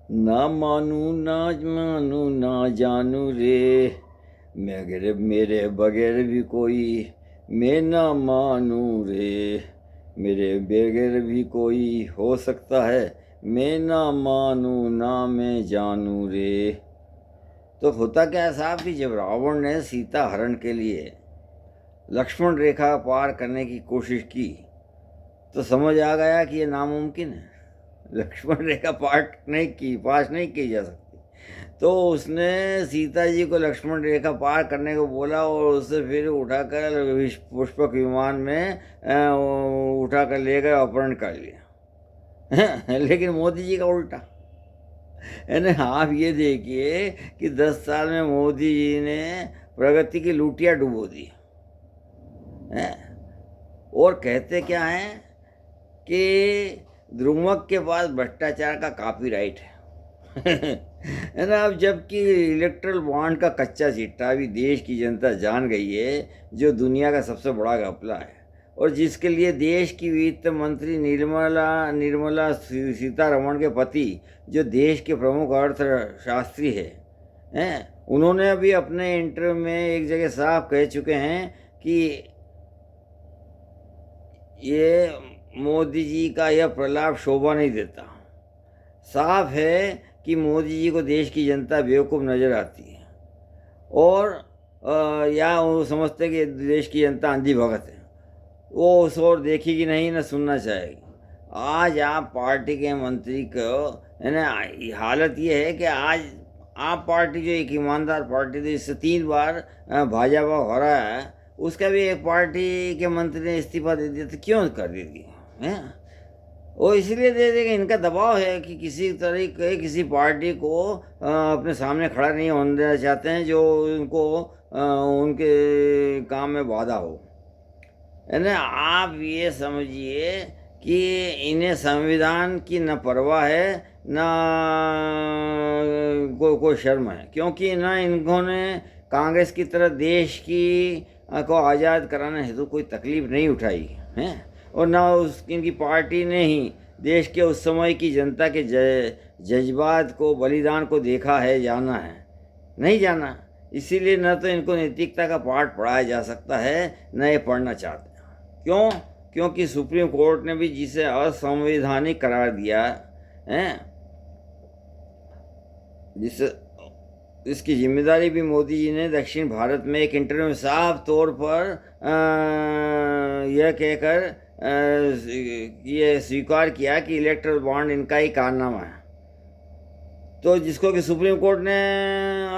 ना मानू ना मानू ना जानू रे, मगर मेरे बगैर भी कोई मैं ना मानू रे, मेरे बगैर भी कोई हो सकता है मैं ना मानू ना मैं जानू रे। तो होता क्या है साहब कि जब रावण ने सीता हरण के लिए लक्ष्मण रेखा पार करने की कोशिश की तो समझ आ गया कि ये नामुमकिन है, लक्ष्मण रेखा पास नहीं की जा सकती। तो उसने सीता जी को लक्ष्मण रेखा पार करने को बोला और उससे फिर उठाकर पुष्पक विमान में उठाकर ले गए, अपहरण कर लिया। लेकिन मोदी जी का उल्टा है ना। आप ये देखिए कि 10 साल में मोदी जी ने प्रगति की लूटिया डुबो दी है। और कहते क्या हैं कि द्रुमक के पास भ्रष्टाचार का कॉपीराइट है ना। अब जबकि इलेक्ट्रल बॉन्ड का कच्चा चिट्ठा भी देश की जनता जान गई है, जो दुनिया का सबसे बड़ा घपला है और जिसके लिए देश की वित्त मंत्री निर्मला निर्मला सीतारमण के पति, जो देश के प्रमुख अर्थशास्त्री हैं, उन्होंने अभी अपने इंटरव्यू में एक जगह साफ कह चुके हैं कि ये मोदी जी का यह प्रलाप शोभा नहीं देता। साफ है कि मोदी जी को देश की जनता बेवकूफ़ नज़र आती है और या वो समझते कि देश की जनता अंधी भगत है, वो उस ओर देखेगी नहीं न सुनना चाहेगी। आज आप पार्टी के मंत्री को है ना, हालत ये है कि आज आप पार्टी जो एक ईमानदार पार्टी थी, इससे 3 बार भाजपा हो रहा है, उसका भी एक पार्टी के मंत्री ने इस्तीफा दे दिया। तो क्यों कर दी है? वो इसलिए दे देगा, इनका दबाव है कि किसी तरीके किसी पार्टी को अपने सामने खड़ा नहीं होने देना चाहते हैं जो उनको उनके काम में बाधा हो, है ना। आप ये समझिए कि इन्हें संविधान की न परवाह है न कोई शर्म है, क्योंकि ना इन्होंने कांग्रेस की तरह देश की को आज़ाद कराने हेतु कोई तकलीफ नहीं उठाई है और ना इनकी पार्टी ने ही देश के उस समय की जनता के जज्बात को, बलिदान को देखा है, जाना है, नहीं जाना। इसीलिए न तो इनको नैतिकता का पाठ पढ़ाया जा सकता है न ये पढ़ना चाहते हैं। क्यों? क्योंकि सुप्रीम कोर्ट ने भी जिसे असंवैधानिक करार दिया है, जिस इसकी जिम्मेदारी भी मोदी जी ने दक्षिण भारत में एक इंटरव्यू में साफ तौर पर यह कहकर ये स्वीकार किया कि इलेक्ट्रल बॉन्ड इनका ही कारनामा है, तो जिसको कि सुप्रीम कोर्ट ने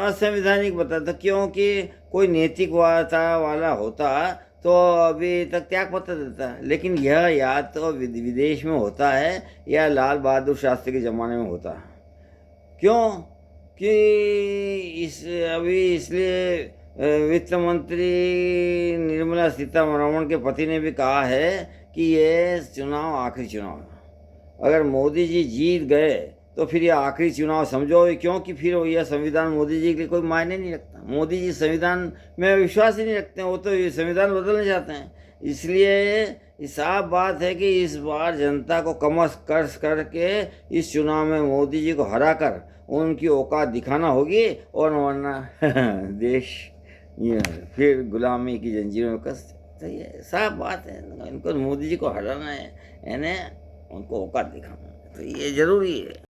असंवैधानिक बताया था। क्योंकि कोई नैतिकता वाला होता तो अभी तक त्याग पत्र देता, लेकिन यह या तो विदेश में होता है या लाल बहादुर शास्त्री के ज़माने में होता है। क्यों कि इस अभी इसलिए वित्त मंत्री निर्मला सीतारमण के पति ने भी कहा है कि ये चुनाव आखिरी चुनाव है। अगर मोदी जी जीत गए तो फिर ये आखिरी चुनाव समझो, क्योंकि फिर यह संविधान मोदी जी के कोई मायने नहीं रखता। मोदी जी संविधान में विश्वास ही नहीं रखते हैं, वो तो ये संविधान बदलना चाहते हैं। इसलिए साफ बात है कि इस बार जनता को कमस कर्ज करके इस चुनाव में मोदी जी को हराकर उनकी औकात दिखाना होगी, और वरना देश ये फिर गुलामी की जंजीरों में कस। सही है, साफ बात है, इनको मोदी जी को हराना है ना, उनको औकात दिखाना है, तो ये जरूरी है।